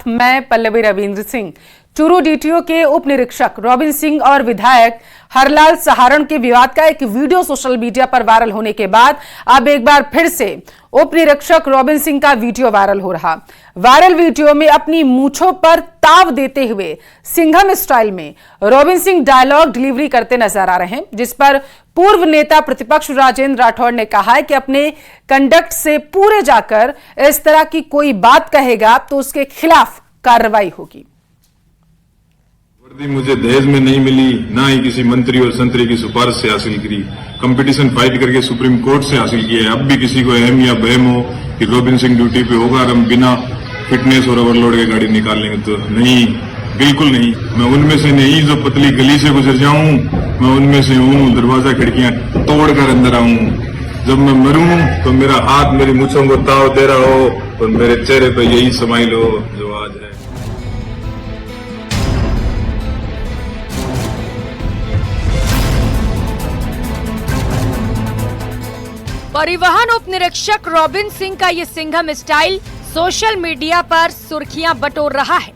साथ मैं पल्लवी रविंद्र सिंह। चूरू डीटीओ के उप निरीक्षक रॉबिन सिंह और विधायक हरलाल सहारण के विवाद का एक वीडियो सोशल मीडिया पर वायरल होने के बाद अब एक बार फिर से उप निरीक्षक रॉबिन सिंह का वीडियो वायरल हो रहा। वायरल वीडियो में अपनी मूंछों पर ताव देते हुए सिंघम स्टाइल में रॉबिन सिंह डायलॉग डिलीवरी करते नजर आ रहे हैं, जिस पर पूर्व नेता प्रतिपक्ष राजेंद्र राठौड़ ने कहा है कि अपने कंडक्ट से पूरे जाकर इस तरह की कोई बात कहेगा तो उसके खिलाफ कार्रवाई होगी। वर्दी मुझे दहेज में नहीं मिली, ना ही किसी मंत्री और संतरी की सिफारिश से हासिल करी। कंपटीशन फाइट करके सुप्रीम कोर्ट से हासिल किया है। अब भी किसी को अहम या बहम हो कि रॉबिन सिंह ड्यूटी पे होगा और हम बिना फिटनेस और ओवरलोड के गाड़ी निकाल लेंगे, तो नहीं, बिल्कुल नहीं। मैं उनमें से नहीं जो पतली गली से गुजर जाऊं, मैं उनमें से हूं दरवाजा खिड़कियां तोड़कर अंदर आऊं। जब मैं मरूं तो मेरा हाथ मेरी मूंछों को ताव दे रहा हो और मेरे चेहरे पर यही स्माइल हो जो आज है। परिवहन उप निरीक्षक रॉबिन सिंह का ये सिंघम स्टाइल सोशल मीडिया पर सुर्खियां बटोर रहा है।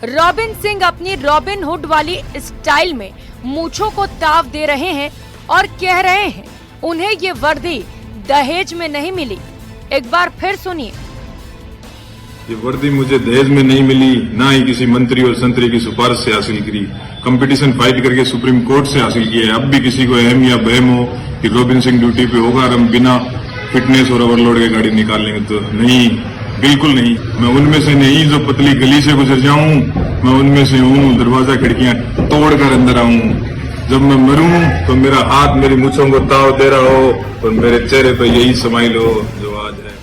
रॉबिन सिंह अपनी रॉबिन हुड वाली स्टाइल में मूंछों को ताव दे रहे हैं और कह रहे हैं उन्हें ये वर्दी दहेज में नहीं मिली। एक बार फिर सुनिए। ये वर्दी मुझे दहेज में नहीं मिली, ना ही किसी मंत्री और संतरी की सिफारिश से हासिल करी। कंपटीशन फाइट करके सुप्रीम कोर्ट से हासिल किया है। अब भी किसी को अहम या बहम हो कि रॉबिन सिंह ड्यूटी पे होगा और हम बिना फिटनेस और ओवरलोड के गाड़ी निकाल लेंगे, तो नहीं, बिल्कुल नहीं। मैं उनमें से नहीं जो पतली गली से गुजर जाऊं, मैं उनमें से हूं दरवाजा खिड़कियां तोड़कर अंदर आऊं। जब मैं मरूं तो मेरा हाथ मेरी मूंछों को ताव दे रहा हो और मेरे चेहरे पर यही स्माइल हो जो आज है।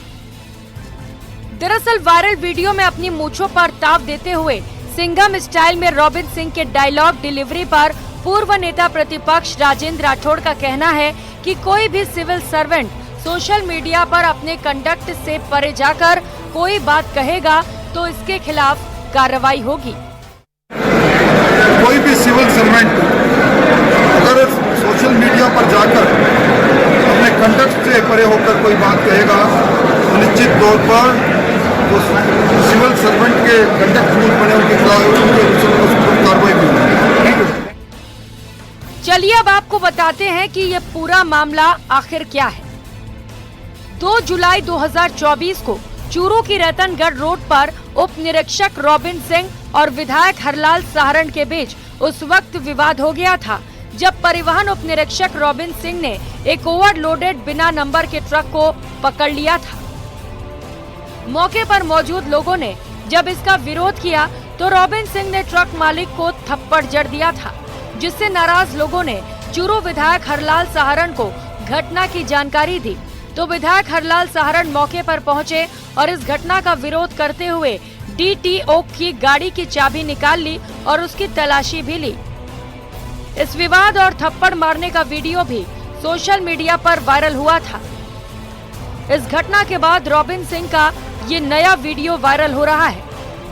दरअसल वायरल वीडियो में अपनी मूंछों पर ताव देते हुए सिंघम स्टाइल में रॉबिन सिंह के डायलॉग डिलीवरी पर पूर्व नेता प्रतिपक्ष राजेंद्र राठौड़ का कहना है कि कोई भी सिविल सर्वेंट सोशल मीडिया पर अपने कंडक्ट से परे जाकर कोई बात कहेगा तो इसके खिलाफ कार्रवाई होगी। कोई भी सिविल सर्वेंट अगर सोशल मीडिया पर जाकर अपने कंडक्ट से परे होकर कोई बात कहेगा तो निश्चित तौर पर तो सिविल सर्वेंट के कंडक्ट रूल बने उनके खिलाफ कार्रवाई होगी। चलिए अब आपको बताते हैं कि ये पूरा मामला आखिर क्या है। 2 जुलाई 2024 को चूरू की रतनगढ़ रोड पर उप निरीक्षक रॉबिन सिंह और विधायक हरलाल सहारण के बीच उस वक्त विवाद हो गया था जब परिवहन उप निरीक्षक रॉबिन सिंह ने एक ओवरलोडेड बिना नंबर के ट्रक को पकड़ लिया था। मौके पर मौजूद लोगों ने जब इसका विरोध किया तो रॉबिन सिंह ने ट्रक मालिक को थप्पड़ जड़ दिया था, जिससे नाराज लोगों ने चूरू विधायक हरलाल सहारण को घटना की जानकारी दी तो विधायक हरलाल सहारण मौके पर पहुंचे और इस घटना का विरोध करते हुए डीटीओ की गाड़ी की चाबी निकाल ली और उसकी तलाशी भी ली। इस विवाद और थप्पड़ मारने का वीडियो भी सोशल मीडिया पर वायरल हुआ था। इस घटना के बाद रॉबिन सिंह का ये नया वीडियो वायरल हो रहा है,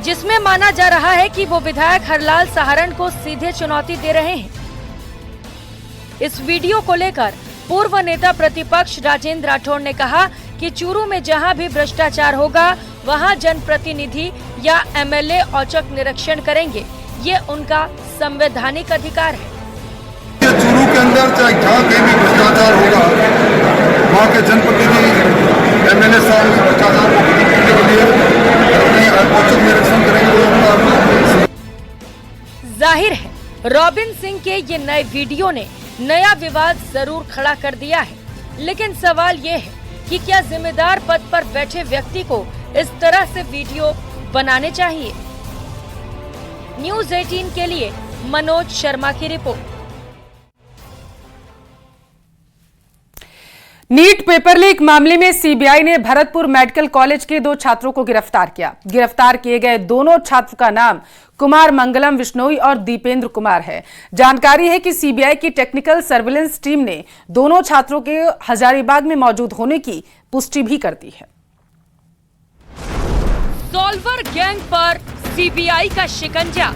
जिसमें माना जा रहा है कि वो विधायक हरलाल सहारण को सीधे चुनौती दे रहे हैं। इस वीडियो को लेकर पूर्व नेता प्रतिपक्ष राजेंद्र राठौड़ ने कहा कि चूरू में जहां भी भ्रष्टाचार होगा वहां जनप्रतिनिधि या एमएलए औचक निरीक्षण करेंगे। ये उनका संवैधानिक अधिकार है। चूरू के अंदर चाहे जहाँ कहीं भी भ्रष्टाचार होगा वहाँ के जनप्रतिनिधि एमएलए साहब भ्रष्टाचार को करने के लिए अपने औचक निरीक्षण करेंगे। जाहिर है रॉबिन सिंह के ये नए वीडियो ने नया विवाद जरूर खड़ा कर दिया है, लेकिन सवाल ये है कि क्या जिम्मेदार पद पर बैठे व्यक्ति को इस तरह से वीडियो बनाने चाहिए। न्यूज़ 18 के लिए मनोज शर्मा की रिपोर्ट। नीट पेपर लीक मामले में सीबीआई ने भरतपुर मेडिकल कॉलेज के 2 छात्रों को गिरफ्तार किया। गिरफ्तार किए गए दोनों छात्र का नाम कुमार मंगलम विश्नोई और दीपेंद्र कुमार है। जानकारी है कि सीबीआई की टेक्निकल सर्विलेंस टीम ने दोनों छात्रों के हजारीबाग में मौजूद होने की पुष्टि भी कर दी है। सॉल्वर गैंग पर सीबीआई का शिकंजा।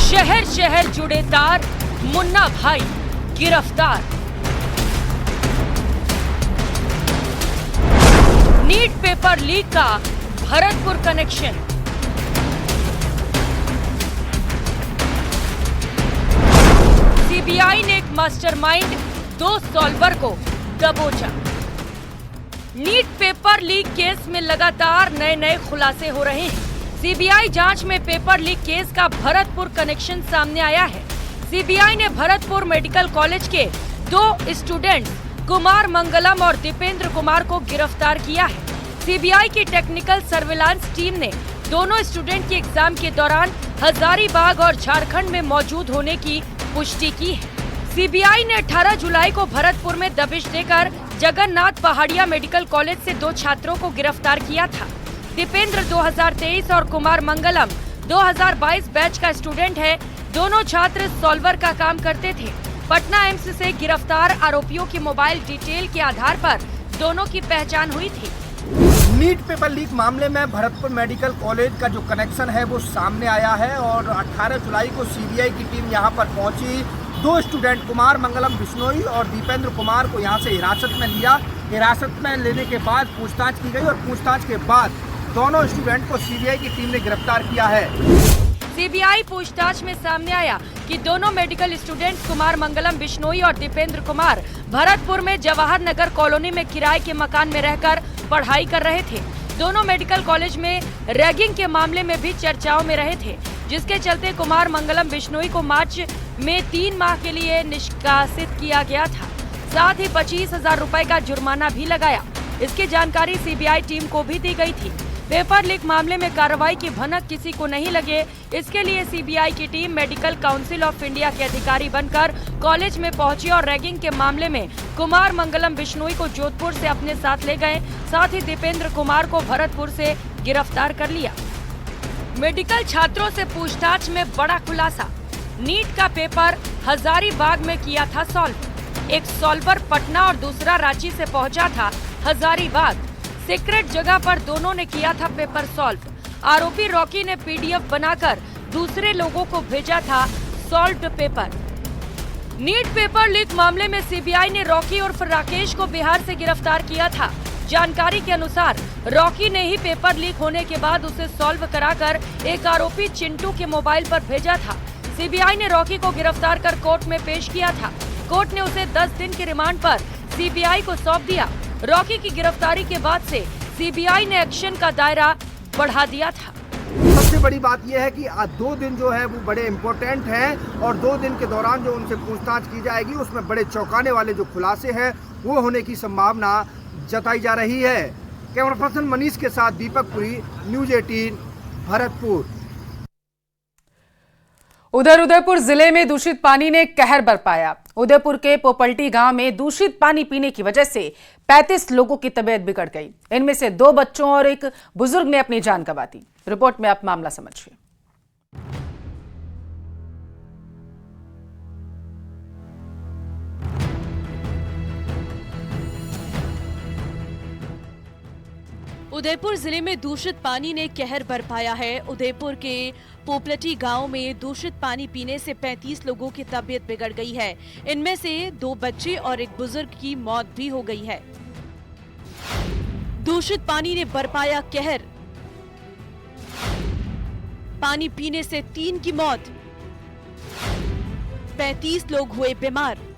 शहर शहर जुड़े तार, मुन्ना भाई गिरफ्तार। पेपर लीक का भरतपुर कनेक्शन। सीबीआई ने एक मास्टरमाइंड, 2 सॉल्वर को दबोचा। नीट पेपर लीक केस में लगातार नए खुलासे हो रहे हैं। सीबीआई जांच में पेपर लीक केस का भरतपुर कनेक्शन सामने आया है। सीबीआई ने भरतपुर मेडिकल कॉलेज के 2 स्टूडेंट कुमार मंगलम और दीपेंद्र कुमार को गिरफ्तार किया है। सीबीआई की टेक्निकल सर्विलांस टीम ने दोनों स्टूडेंट के एग्जाम के दौरान हजारीबाग और झारखंड में मौजूद होने की पुष्टि की है। सीबीआई ने 18 जुलाई को भरतपुर में दबिश देकर जगन्नाथ पहाड़िया मेडिकल कॉलेज से 2 छात्रों को गिरफ्तार किया था। दीपेंद्र 2023 और कुमार मंगलम 2022 बैच का स्टूडेंट है। दोनों छात्र सॉल्वर का काम करते थे। पटना एम्स से गिरफ्तार आरोपियों की मोबाइल डिटेल के आधार पर दोनों की पहचान हुई थी। नीट पेपर लीक मामले में भरतपुर मेडिकल कॉलेज का जो कनेक्शन है वो सामने आया है और 18 जुलाई को सीबीआई की टीम यहां पर पहुंची। 2 स्टूडेंट कुमार मंगलम बिश्नोई और दीपेंद्र कुमार को यहां से हिरासत में लिया। हिरासत में लेने के बाद पूछताछ की गई और पूछताछ के बाद दोनों स्टूडेंट को सीबीआई की टीम ने गिरफ्तार किया है। सीबीआई पूछताछ में सामने आया कि दोनों मेडिकल स्टूडेंट कुमार मंगलम बिश्नोई और दीपेंद्र कुमार भरतपुर में जवाहर नगर कॉलोनी में किराए के मकान में रहकर पढ़ाई कर रहे थे। दोनों मेडिकल कॉलेज में रैगिंग के मामले में भी चर्चाओं में रहे थे, जिसके चलते कुमार मंगलम बिश्नोई को मार्च में 3 माह के लिए निष्कासित किया गया था। साथ ही 25,000 रुपए का जुर्माना भी लगाया। इसकी जानकारी सीबीआई टीम को भी दी गई थी। पेपर लीक मामले में कार्रवाई की भनक किसी को नहीं लगे, इसके लिए सीबीआई की team medical council of India के अधिकारी बनकर कॉलेज में पहुंची और रैगिंग के मामले में कुमार मंगलम बिश्नोई को जोधपुर से अपने साथ ले गए। साथ ही दीपेंद्र कुमार को भरतपुर से गिरफ्तार कर लिया। मेडिकल छात्रों से पूछताछ में बड़ा खुलासा। नीट का पेपर हजारीबाग में किया था सॉल्व। एक सॉल्वर पटना और दूसरा रांची से पहुंचा था हजारीबाग। सीक्रेट जगह पर दोनों ने किया था पेपर सॉल्व। आरोपी रॉकी ने पीडीएफ बनाकर दूसरे लोगों को भेजा था solved paper. NEET paper leak मामले में सीबीआई ने रॉकी उर्फ राकेश को बिहार से गिरफ्तार किया था। जानकारी के अनुसार रॉकी ने ही पेपर लीक होने के बाद उसे सॉल्व कराकर एक आरोपी चिंटू के मोबाइल पर भेजा था। सीबीआई ने रॉकी को गिरफ्तार कर कोर्ट में पेश किया था। कोर्ट ने उसे 10 दिन के रिमांड पर सीबीआई को सौंप दिया। रॉकी की गिरफ्तारी के बाद से सीबीआई ने एक्शन का दायरा बढ़ा दिया था। सबसे बड़ी बात यह है कि 2 दिन जो है वो बड़े इम्पोर्टेंट हैं और 2 दिन के दौरान जो उनसे पूछताछ की जाएगी उसमें बड़े चौंकाने वाले जो खुलासे हैं वो होने की संभावना जताई जा रही है। कैमरा पर्सन मनीष के साथ दीपक पुरी, न्यूज़ 18 भरतपुर। उधर उदयपुर जिले में दूषित पानी ने कहर बरपाया। उदयपुर के पोपल्टी गांव में दूषित पानी पीने की वजह से 35 लोगों की तबीयत बिगड़ गई। इनमें से 2 बच्चों और एक बुजुर्ग ने अपनी जान गंवा दी। रिपोर्ट में आप मामला समझिए। उदयपुर जिले में दूषित पानी ने कहर बरपाया है। उदयपुर के पोपलटी गांव में दूषित पानी पीने से 35 लोगों की तबीयत बिगड़ गई है। इनमें से 2 बच्चे और एक बुजुर्ग की मौत भी हो गई है। दूषित पानी ने बरपाया कहर। पानी पीने से 3 की मौत, 35 लोग हुए बीमार।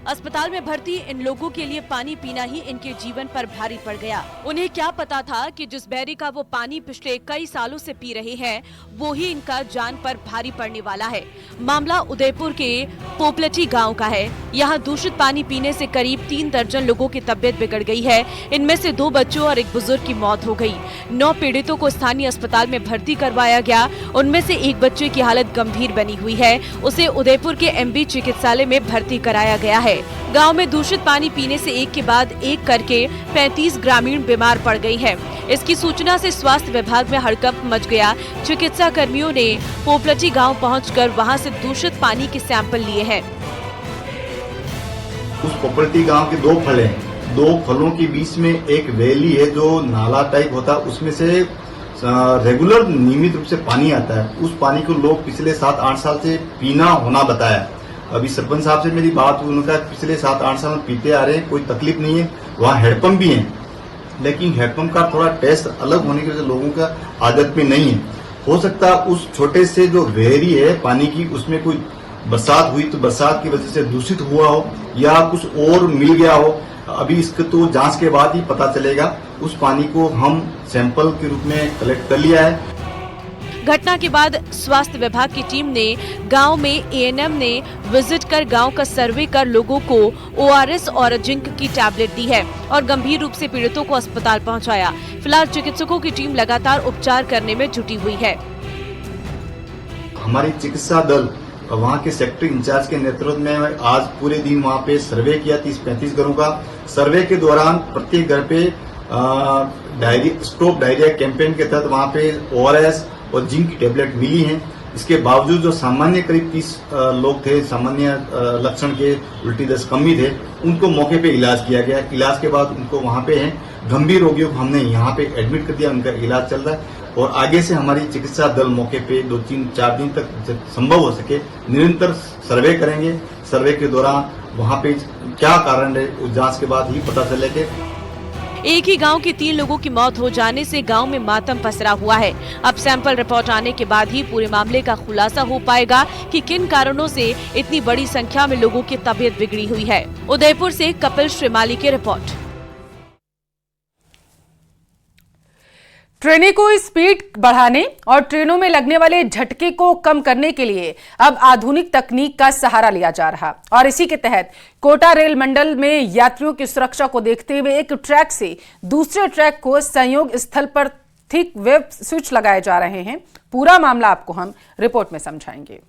अस्पताल में भर्ती इन लोगों के लिए पानी पीना ही इनके जीवन पर भारी पड़ गया। उन्हें क्या पता था कि जिस बैरी का वो पानी पिछले कई सालों से पी रहे हैं वो ही इनका जान पर भारी पड़ने वाला है। मामला उदयपुर के पोपलटी गांव का है। यहाँ दूषित पानी पीने से करीब 3 दर्जन लोगों की तबीयत बिगड़ गई है। इनमें से 2 बच्चों और एक बुजुर्ग की मौत हो गई। 9 पीड़ितों को स्थानीय अस्पताल में भर्ती करवाया गया। उनमें से एक बच्चे की हालत गंभीर बनी हुई है। उसे उदयपुर के एमबी चिकित्सालय में भर्ती कराया गया है। गांव में दूषित पानी पीने से एक के बाद एक करके 35 ग्रामीण बीमार पड़ गई हैं। इसकी सूचना से स्वास्थ्य विभाग में हड़कंप मच गया। चिकित्सा कर्मियों ने पोपलटी गांव पहुंचकर वहां से दूषित पानी के सैंपल लिए हैं। उस पोपलटी गांव के 2 फल हैं। 2 फलों के बीच में एक वैली है जो नाला टाइप होता है, उसमें से रेगुलर नियमित रूप से पानी आता है। उस पानी को लोग पिछले 7-8 साल से पीना होना बताया। अभी सरपंच साहब से मेरी बात हुई, उन्होंने कहा पिछले 7-8 साल में पीते आ रहे हैं, कोई तकलीफ नहीं है। वहाँ हैंडपंप भी है, लेकिन हैंडपंप का थोड़ा टेस्ट अलग होने की वजह से लोगों का आदत में नहीं है। हो सकता है उस छोटे से जो वेरी है पानी की, उसमें कोई बरसात हुई तो बरसात की वजह से दूषित हुआ हो या कुछ और मिल गया हो। अभी इसके तो जांच के बाद ही पता चलेगा। उस पानी को हम सैंपल के रूप में कलेक्ट कर लिया है। घटना के बाद स्वास्थ्य विभाग की टीम ने गांव में एएनएम ने विजिट कर गांव का सर्वे कर लोगों को ओआरएस और जिंक की टैबलेट दी है और गंभीर रूप से पीड़ितों को अस्पताल पहुंचाया। फिलहाल चिकित्सकों की टीम लगातार उपचार करने में जुटी हुई है। हमारी चिकित्सा दल वहाँ के सेक्टर इंचार्ज के नेतृत्व में आज पूरे दिन वहाँ पे सर्वे किया 30-35 घरों का। सर्वे के दौरान प्रत्येक घर पे स्टॉप डायरिया कैंपेन के तहत वहाँ पे ओआरएस और जिंक की टेबलेट मिली हैं। इसके बावजूद जो सामान्य करीब 30 लोग थे, सामान्य लक्षण के उल्टी दस्त कमी थे, उनको मौके पे इलाज किया गया। इलाज के बाद उनको वहाँ पे हैं गंभीर रोगियों को हमने यहाँ पे एडमिट कर दिया, उनका इलाज चल रहा है और आगे से हमारी चिकित्सा दल मौके पे 2-3-4 दिन तक जब संभव हो सके निरंतर सर्वे करेंगे। सर्वे के दौरान वहाँ पे क्या कारण है उस जांच के बाद ही पता चलेगा। एक ही गांव के 3 लोगों की मौत हो जाने से गांव में मातम पसरा हुआ है। अब सैंपल रिपोर्ट आने के बाद ही पूरे मामले का खुलासा हो पाएगा कि किन कारणों से इतनी बड़ी संख्या में लोगों की तबीयत बिगड़ी हुई है। उदयपुर से कपिल श्रीमाली की रिपोर्ट। ट्रेनों को स्पीड बढ़ाने और ट्रेनों में लगने वाले झटके को कम करने के लिए अब आधुनिक तकनीक का सहारा लिया जा रहा और इसी के तहत कोटा रेल मंडल में यात्रियों की सुरक्षा को देखते हुए एक ट्रैक से दूसरे ट्रैक को संयोग स्थल पर थिक वेब स्विच लगाए जा रहे हैं। पूरा मामला आपको हम रिपोर्ट में समझाएंगे।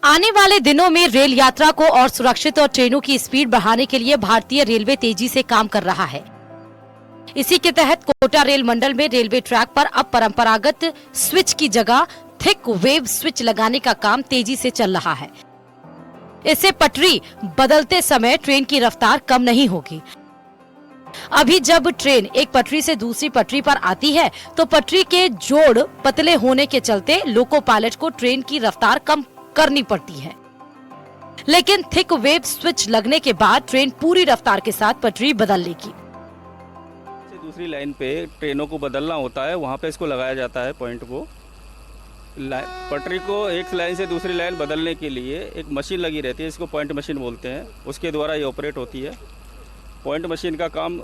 आने वाले दिनों में रेल यात्रा को और सुरक्षित और ट्रेनों की स्पीड बढ़ाने के लिए भारतीय रेलवे तेजी से काम कर रहा है। इसी के तहत कोटा रेल मंडल में रेलवे ट्रैक पर अब परंपरागत स्विच की जगह थिक वेव स्विच लगाने का काम तेजी से चल रहा है। इससे पटरी बदलते समय ट्रेन की रफ्तार कम नहीं होगी। अभी जब ट्रेन एक पटरी से दूसरी पटरी पर आती है तो पटरी के जोड़ पतले होने के चलते लोको पायलट को ट्रेन की रफ्तार कम करनी पड़ती है, लेकिन थिक वेव स्विच लगने के बाद ट्रेन पूरी रफ्तार के साथ पटरी बदल लेगी। दूसरी लाइन पे ट्रेनों को बदलना होता है, वहाँ पे इसको लगाया जाता है पॉइंट को। पटरी को एक लाइन से दूसरी लाइन बदलने के लिए एक मशीन लगी रहती है, इसको पॉइंट मशीन बोलते हैं, उसके द्वारा ये ऑपरेट होती है। पॉइंट मशीन का काम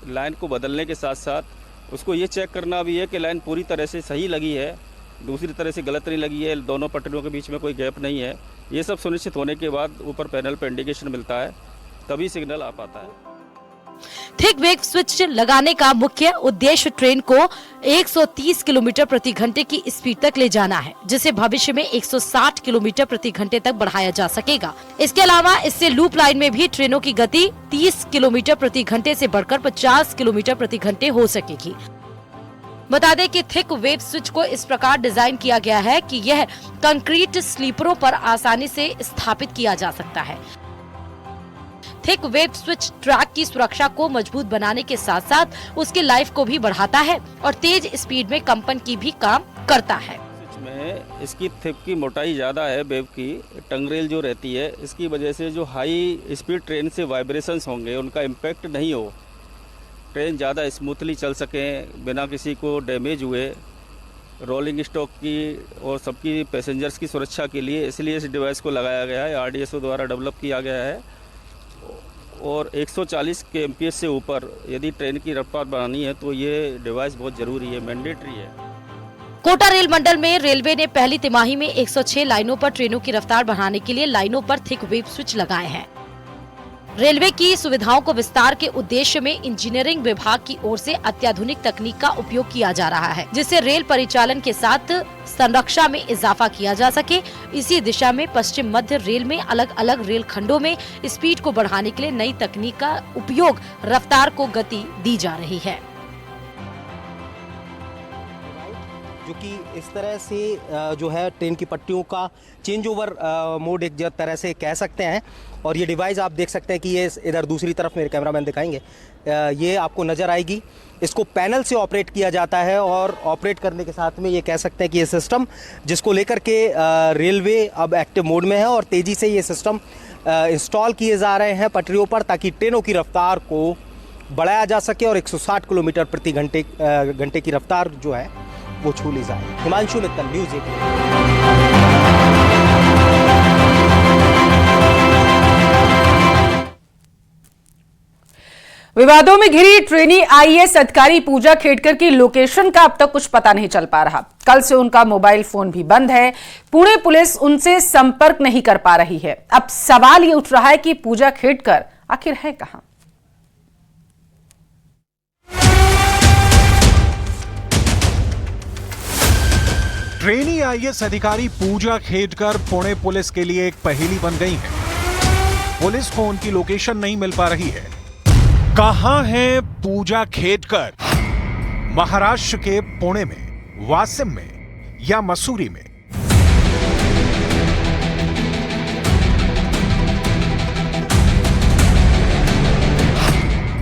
लाइन को बदलने के साथ साथ उसको ये चेक करना भी है कि लाइन पूरी तरह से सही लगी है, दूसरी तरह से गलत नहीं लगी है, दोनों पटरियों के बीच में कोई गैप नहीं है। ये सब सुनिश्चित होने के बाद ऊपर पैनल पर इंडिकेशन मिलता है, तभी सिग्नल आ पाता है। थिक वेव स्विच लगाने का मुख्य उद्देश्य ट्रेन को 130 किलोमीटर प्रति घंटे की स्पीड तक ले जाना है, जिसे भविष्य में 160 किलोमीटर प्रति घंटे तक बढ़ाया जा सकेगा। इसके अलावा इससे लूप लाइन में भी ट्रेनों की गति 30 किलोमीटर प्रति घंटे से बढ़कर 50 किलोमीटर प्रति घंटे हो सकेगी। बता दें कि थिक वेव स्विच को इस प्रकार डिजाइन किया गया है कि यह कंक्रीट स्लीपरों पर आसानी से स्थापित किया जा सकता है। थिक वेव स्विच ट्रैक की सुरक्षा को मजबूत बनाने के साथ साथ उसके लाइफ को भी बढ़ाता है और तेज स्पीड में कंपन की भी काम करता है। में इसकी थिक की मोटाई ज़्यादा है, वेव की टंगरेल जो रहती है, इसकी वजह से जो हाई स्पीड ट्रेन से वाइब्रेशंस होंगे उनका इम्पैक्ट नहीं हो, ट्रेन ज़्यादा स्मूथली चल सकें बिना किसी को डैमेज हुए। रोलिंग स्टॉक की और सबकी पैसेंजर्स की सुरक्षा के लिए इसलिए इस डिवाइस को लगाया गया है, आरडीएसओ द्वारा डेवलप किया गया है। और 140 kmph से ऊपर यदि ट्रेन की रफ्तार बढ़ानी है तो ये डिवाइस बहुत ज़रूरी है, मैंडेटरी है। कोटा रेल मंडल में रेलवे ने पहली तिमाही में 106 लाइनों पर ट्रेनों की रफ्तार बढ़ाने के लिए लाइनों पर थिक वेव स्विच लगाए हैं। रेलवे की सुविधाओं को विस्तार के उद्देश्य में इंजीनियरिंग विभाग की ओर से अत्याधुनिक तकनीक का उपयोग किया जा रहा है, जिससे रेल परिचालन के साथ संरक्षा में इजाफा किया जा सके। इसी दिशा में पश्चिम मध्य रेल में अलग अलग रेल खंडों में स्पीड को बढ़ाने के लिए नई तकनीक का उपयोग रफ्तार को गति दी जा रही है। जो कि इस तरह से जो है ट्रेन की पट्टियों का चेंज ओवर मोड एक तरह से कह सकते हैं। और ये डिवाइस आप देख सकते हैं कि ये इधर दूसरी तरफ मेरे कैमरामैन दिखाएंगे, ये आपको नज़र आएगी। इसको पैनल से ऑपरेट किया जाता है और ऑपरेट करने के साथ में ये कह सकते हैं कि ये सिस्टम जिसको लेकर के रेलवे अब एक्टिव मोड में है और तेज़ी से ये सिस्टम इंस्टॉल किए जा रहे हैं पटरियों पर, ताकि ट्रेनों की रफ्तार को बढ़ाया जा सके और 160 किलोमीटर प्रति घंटे की रफ्तार जो है वो छू ली जाए। हिमांशु मित्तल, न्यूज़ 18। विवादों में घिरी ट्रेनी आईएएस अधिकारी पूजा खेडकर की लोकेशन का अब तक कुछ पता नहीं चल पा रहा। कल से उनका मोबाइल फोन भी बंद है। पुणे पुलिस उनसे संपर्क नहीं कर पा रही है। अब सवाल ये उठ रहा है कि पूजा खेडकर आखिर है कहां? ट्रेनी आईएएस अधिकारी पूजा खेडकर पुणे पुलिस के लिए एक पहेली बन गई है। पुलिस को उनकी लोकेशन नहीं मिल पा रही है। कहां है पूजा खेडकर? महाराष्ट्र के पुणे में, वासिम में या मसूरी में?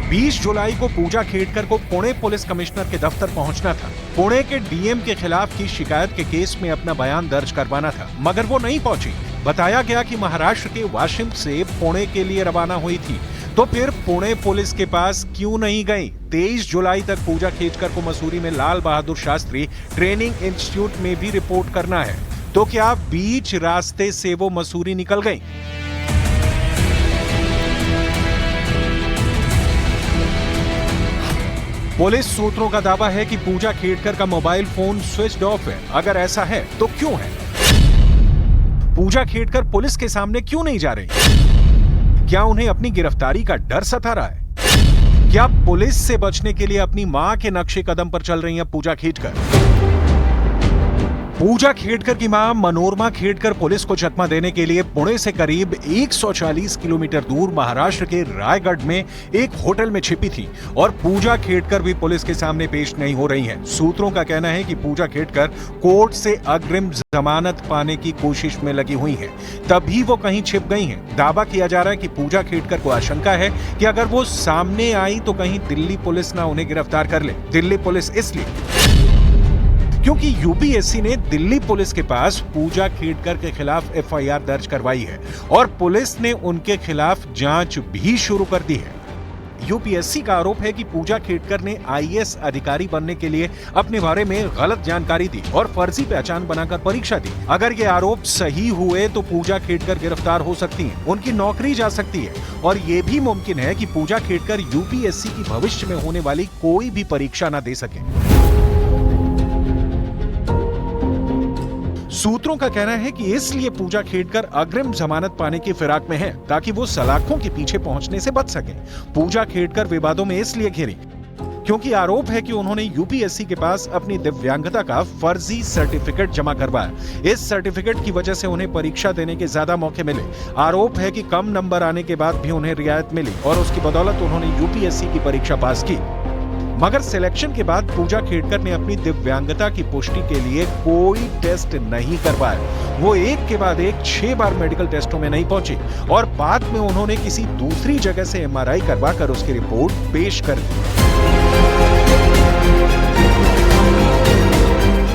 बीस जुलाई को पूजा खेडकर को पुणे पुलिस कमिश्नर के दफ्तर पहुंचना था। पुणे के डीएम के खिलाफ की शिकायत के केस में अपना बयान दर्ज करवाना था, मगर वो नहीं पहुंची। बताया गया कि महाराष्ट्र के वाशिम से पुणे के लिए रवाना हुई थी। तो फिर पुणे पुलिस के पास क्यों नहीं गई? 23 जुलाई तक पूजा खेडकर को मसूरी में लाल बहादुर शास्त्री ट्रेनिंग इंस्टीट्यूट में भी रिपोर्ट करना है। तो क्या बीच रास्ते से वो मसूरी निकल गई? पुलिस सूत्रों का दावा है कि पूजा खेडकर का मोबाइल फोन स्विच ऑफ है। अगर ऐसा है तो क्यों है? पूजा खेडकर पुलिस के सामने क्यों नहीं जा रही? क्या उन्हें अपनी गिरफ्तारी का डर सता रहा है? क्या पुलिस से बचने के लिए अपनी मां के नक्शे कदम पर चल रही हैं पूजा खेडकर? पूजा खेडकर की मां मनोरमा खेडकर पुलिस को चकमा देने के लिए पुणे से करीब 140 किलोमीटर दूर महाराष्ट्र के रायगढ़ में एक होटल में छिपी थी और पूजा खेडकर भी पुलिस के सामने पेश नहीं हो रही हैं। सूत्रों का कहना है कि पूजा खेडकर कोर्ट से अग्रिम जमानत पाने की कोशिश में लगी हुई हैं, तभी वो कहीं छिप गई हैं। दावा किया जा रहा है कि पूजा खेडकर को आशंका है कि अगर वो सामने आई तो कहीं दिल्ली पुलिस ना उन्हें गिरफ्तार कर ले। दिल्ली पुलिस इसलिए क्योंकि यूपीएससी ने दिल्ली पुलिस के पास पूजा खेडकर के खिलाफ एफआईआर दर्ज करवाई है और पुलिस ने उनके खिलाफ जांच भी शुरू कर दी है। यूपीएससी का आरोप है कि पूजा खेडकर ने आईएएस अधिकारी बनने के लिए अपने बारे में गलत जानकारी दी और फर्जी पहचान बनाकर परीक्षा दी। अगर ये आरोप सही हुए तो पूजा खेडकर गिरफ्तार हो सकती हैं, उनकी नौकरी जा सकती है और ये भी मुमकिन है कि पूजा खेडकर यूपीएससी की भविष्य में होने वाली कोई भी परीक्षा न दे सके। सूत्रों का कहना है कि इसलिए पूजा खेडकर अग्रिम जमानत पाने की फिराक में है ताकि वो सलाखों के पीछे पहुंचने से बच सके। पूजा खेडकर विवादों में इसलिए घिरी क्योंकि आरोप है कि उन्होंने यूपीएससी के पास अपनी दिव्यांगता का फर्जी सर्टिफिकेट जमा करवाया। इस सर्टिफिकेट की वजह से उन्हें परीक्षा देने के ज्यादा मौके मिले। आरोप है कि कम नंबर आने के बाद भी उन्हें रियायत मिली और उसकी बदौलत उन्होंने यूपीएससी की परीक्षा पास की। मगर सिलेक्शन के बाद पूजा खेडकर ने अपनी दिव्यांगता की पुष्टि के लिए कोई टेस्ट नहीं करवाया। वो एक के बाद एक 6 बार मेडिकल टेस्टों में नहीं पहुंची और बाद में उन्होंने किसी दूसरी जगह से एमआरआई करवाकर उसकी रिपोर्ट पेश कर दी।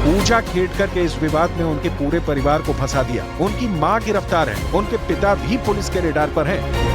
पूजा खेडकर के इस विवाद में उनके पूरे परिवार को फंसा दिया। उनकी मां गिरफ्तार है, उनके पिता भी पुलिस के रेडार पर हैं।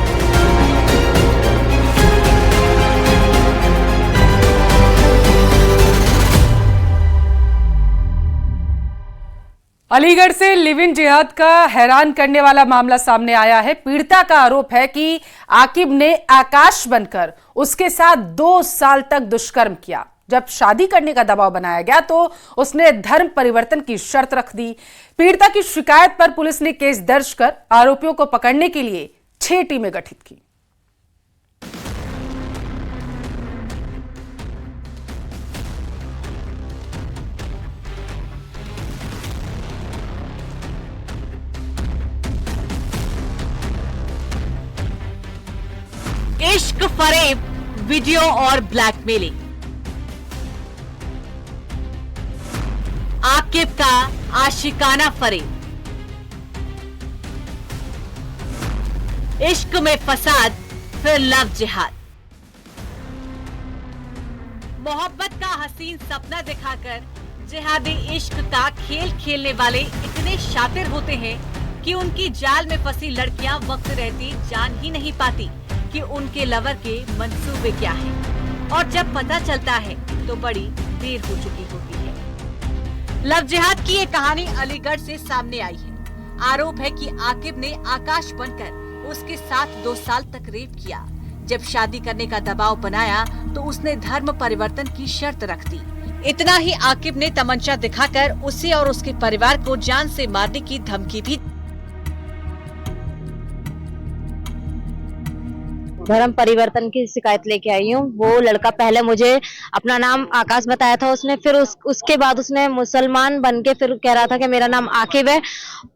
अलीगढ़ से लिव इन जिहाद का हैरान करने वाला मामला सामने आया है। पीड़िता का आरोप है कि आकिब ने आकाश बनकर उसके साथ 2 साल तक दुष्कर्म किया। जब शादी करने का दबाव बनाया गया तो उसने धर्म परिवर्तन की शर्त रख दी। पीड़िता की शिकायत पर पुलिस ने केस दर्ज कर आरोपियों को पकड़ने के लिए 6 टीमें गठित की। इश्क, फरेब, वीडियो और ब्लैकमेलिंग। आकिब का आशिकाना फरेब, इश्क में फसाद फिर लव जिहाद। मोहब्बत का हसीन सपना दिखाकर जिहादी इश्क का खेल खेलने वाले इतने शातिर होते हैं कि उनकी जाल में फंसी लड़कियां वक्त रहती जान ही नहीं पाती कि उनके लवर के मंसूबे क्या हैं, और जब पता चलता है तो बड़ी देर हो चुकी होती है। लव जिहाद की ये कहानी अलीगढ़ से सामने आई है। आरोप है कि आकिब ने आकाश बनकर उसके साथ 2 साल तक रेप किया। जब शादी करने का दबाव बनाया तो उसने धर्म परिवर्तन की शर्त रख दी। इतना ही, आकिब ने तमंचा दिखाकर उसे और उसके परिवार को जान से मारने की धमकी भी। धर्म परिवर्तन की शिकायत लेके आई हूँ। वो लड़का पहले मुझे अपना नाम आकाश बताया था उसने, फिर उसके बाद उसने मुसलमान बन के फिर कह रहा था कि मेरा नाम आकिब है।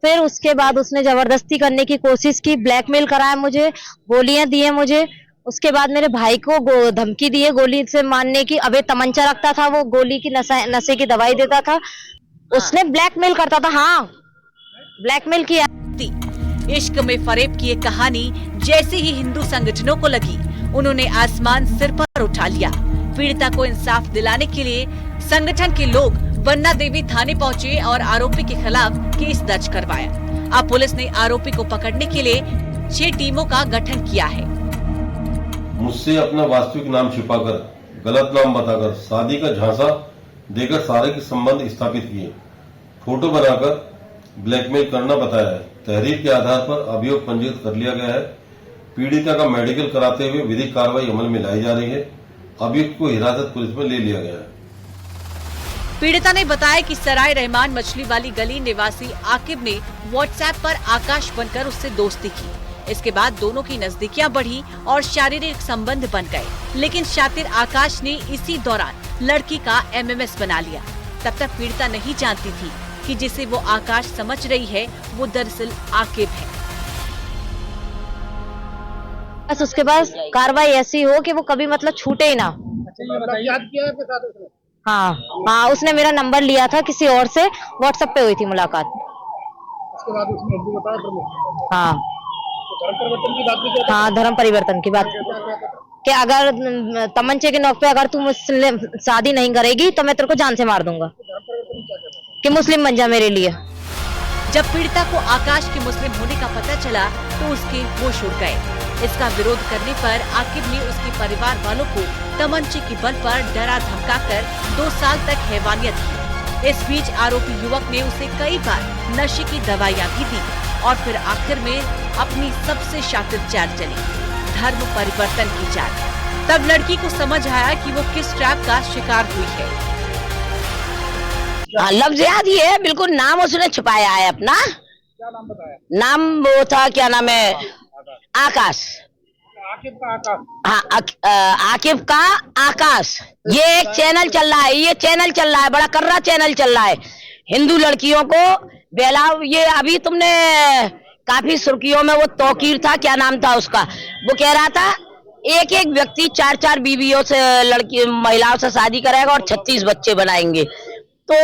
फिर उसके बाद उसने जबरदस्ती करने की कोशिश की, ब्लैकमेल कराया मुझे, गोलियां दी है मुझे। उसके बाद मेरे भाई को धमकी दी है गोली से मारने की। अबे तमंचा रखता था, वो गोली की नशे की दवाई देता था, उसने ब्लैकमेल करता था। हाँ, ब्लैकमेल किया। इश्क में फरेब की ये कहानी जैसे ही हिंदू संगठनों को लगी, उन्होंने आसमान सिर पर उठा लिया। पीड़िता को इंसाफ दिलाने के लिए संगठन के लोग बन्ना देवी थाने पहुंचे और आरोपी के खिलाफ केस दर्ज करवाया। अब पुलिस ने आरोपी को पकड़ने के लिए 6 टीमों का गठन किया है। मुझसे अपना वास्तविक नाम छिपाकर, गलत नाम बताकर, शादी का झांसा देकर सारे के संबंध स्थापित किए, फोटो बनाकर ब्लैकमेल करना बताया है। तहरीर के आधार पर अभियोग पंजीकृत कर लिया गया है। पीड़िता का मेडिकल कराते हुए विधिक कार्रवाई अमल में लाई जा रही है। अभियुक्त को हिरासत पुलिस में ले लिया गया है। पीड़िता ने बताया कि सराय रहमान मछली वाली गली निवासी आकिब ने व्हाट्सएप पर आकाश बनकर उससे दोस्ती की। इसके बाद दोनों की नजदीकियां बढ़ी और शारीरिक संबंध बन गए, लेकिन शातिर आकाश ने इसी दौरान लड़की का MMS बना लिया। तब तक पीड़िता नहीं जानती थी कि जिसे वो आकाश समझ रही है वो दरअसल आकिब है। बस उसके बाद कार्रवाई ऐसी हो कि वो कभी मतलब छूटे ही ना। हाँ, उसने मेरा नंबर लिया था किसी और से, व्हाट्सएप पे हुई थी मुलाकात। उसके बाद उसने बताया। हाँ, धर्म परिवर्तन की बात कि अगर तमंचे के नोक पे अगर तू मुझसे शादी नहीं करेगी तो मैं तेरे को जान से मार दूंगा, कि मुस्लिम बन जा मेरे लिए। जब पीड़िता को आकाश के मुस्लिम होने का पता चला तो उसके होश उड़ गए। इसका विरोध करने पर आकिब ने उसके परिवार वालों को तमंचे के बल पर डरा धमकाकर 2 साल तक हैवानियत की। इस बीच आरोपी युवक ने उसे कई बार नशे की दवाइयां भी दी और फिर आखिर में अपनी सबसे शातिर चाल चली, धर्म परिवर्तन की चाल। तब लड़की को समझ आया कि वो किस ट्रैप का शिकार हुई है। लव जिहाद ही है, बिल्कुल। नाम उसने छुपाया है अपना। क्या नाम बताया? नाम वो था, क्या नाम है, आकाश। आकिब का आकाश। हाँ, आकिब का आकाश। ये एक चैनल चल रहा है, ये चैनल चल रहा है, बड़ा कर्रा चैनल चल रहा है, हिंदू लड़कियों को बेलाव। ये अभी तुमने काफी सुर्खियों में वो तौकीर था, क्या नाम था उसका, वो कह रहा था एक व्यक्ति 4 बीवियों से, लड़की महिलाओं से शादी करेगा और 36 बच्चे बनाएंगे। तो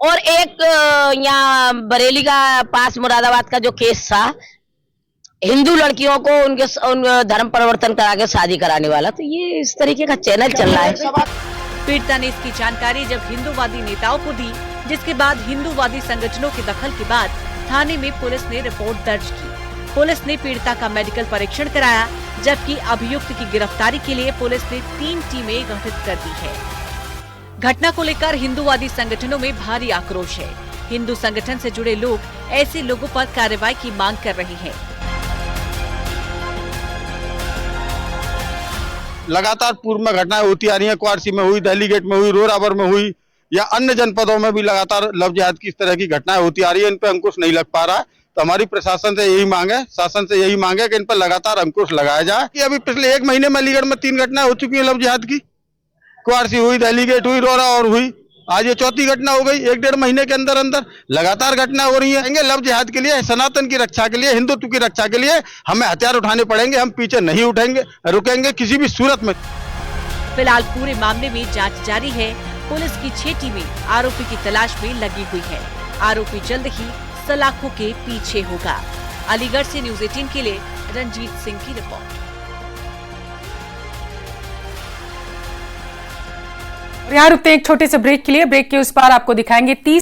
और एक यहाँ बरेली का पास मुरादाबाद का जो केस था, हिंदू लड़कियों को उनके धर्म परिवर्तन करा के शादी कराने वाला, तो ये इस तरीके का चैनल चल रहा है। पीड़िता ने इसकी जानकारी जब हिंदूवादी नेताओं को दी, जिसके बाद हिंदूवादी संगठनों के दखल के बाद थाने में पुलिस ने रिपोर्ट दर्ज की। पुलिस ने पीड़िता का मेडिकल परीक्षण कराया, जबकि अभियुक्त की गिरफ्तारी के लिए पुलिस ने 3 टीमें गठित कर दी है। घटना को लेकर हिंदूवादी संगठनों में भारी आक्रोश है। हिंदू संगठन से जुड़े लोग ऐसे लोगों पर कार्रवाई की मांग कर रहे हैं। लगातार पूर्व में घटनाएं होती आ रही हैं, क्वारसी में हुई, दिल्ली गेट में हुई, रोरावर में हुई, या अन्य जनपदों में भी लगातार लव जिहाद की इस तरह की घटनाएं होती आ रही है। इन पर अंकुश नहीं लग पा रहा है, तो हमारी प्रशासन से यही मांग है, शासन से यही मांग है कि इन पर लगातार अंकुश लगाया जाए। कि अभी पिछले 1 महीने में अलीगढ़ में 3 घटनाएं हो चुकी हैं लव जिहाद की। क्वारसी हुई, दिल्ली गेट हुई, रोरा और हुई, आज ये 4थी घटना हो गई 1-1.5 महीने के अंदर अंदर लगातार घटना हो रही है। लव जिहाद के लिए, सनातन की रक्षा के लिए, हिंदुत्व की रक्षा के लिए हमें हथियार उठाने पड़ेंगे। हम पीछे नहीं उठेंगे, रुकेंगे किसी भी सूरत में। फिलहाल पूरे मामले में जांच जारी है पुलिस की 6 टीमें आरोपी की तलाश में लगी हुई है। आरोपी जल्द ही सलाखों के पीछे होगा। अलीगढ़ से न्यूज 18 के लिए रंजीत सिंह की रिपोर्ट। यहाँ रुकते हैं एक छोटे से ब्रेक के लिए। ब्रेक के उस पार आपको दिखाएंगे 30